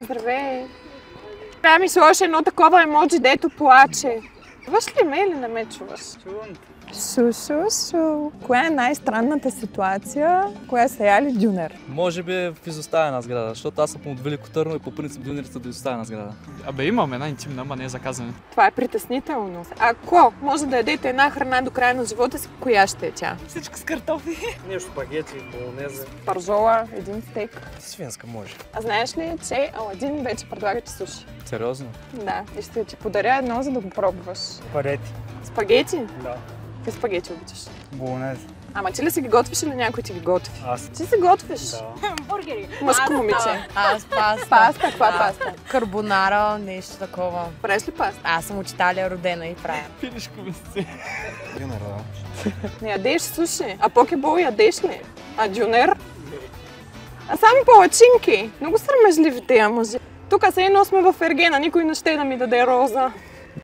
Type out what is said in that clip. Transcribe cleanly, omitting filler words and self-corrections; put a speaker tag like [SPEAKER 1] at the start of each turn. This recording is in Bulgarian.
[SPEAKER 1] Здравей! Трябва ми сложи едно такова емоджи, дето плаче. Чуваш ли ме или не ме чуваш?
[SPEAKER 2] Чувам.
[SPEAKER 1] Шу. Коя е най-странната ситуация, коя са яли дюнер?
[SPEAKER 3] Може би в изоставена сграда, защото аз съм от Велико Търново и по принцип дюнерите са до изоставена сграда.
[SPEAKER 2] Абе имам една интимна, ама не е заказана.
[SPEAKER 1] Това е притеснително. Ако може да ядете една храна до края на живота си, коя ще е тя?
[SPEAKER 4] Всичко с картофи.
[SPEAKER 2] Нещо спагети, болонезе.
[SPEAKER 1] Паржола, един стейк.
[SPEAKER 3] Свинска може.
[SPEAKER 1] А знаеш ли, че Аладин вече предлага ти суши?
[SPEAKER 3] Сериозно?
[SPEAKER 1] Да, и ще ти подаря едно, за да го пробваш.
[SPEAKER 2] Парети.
[SPEAKER 1] Спагети?
[SPEAKER 2] Да.
[SPEAKER 1] Какви спагети обичаш?
[SPEAKER 2] Болонезе.
[SPEAKER 1] Ама ти ли си ги готвиш или някой ти ги готви?
[SPEAKER 2] Аз.
[SPEAKER 1] Ти се готвиш?
[SPEAKER 2] Да.
[SPEAKER 4] Бургери.
[SPEAKER 1] Мъско момиче.
[SPEAKER 4] Аз паста.
[SPEAKER 1] Паста? Каква паста?
[SPEAKER 4] Карбонара, нещо такова.
[SPEAKER 1] Правиш ли паста?
[SPEAKER 4] Аз съм от Италия родена и правя.
[SPEAKER 2] Пилешко месце.
[SPEAKER 3] Дюнер, да.
[SPEAKER 1] Не ядеш суши. А покебол ядеш ли? А дюнер? А само палачинки. Много срамежливи тези мъже. Тук се едно сме в Ергена, никой не ще да ми даде роза.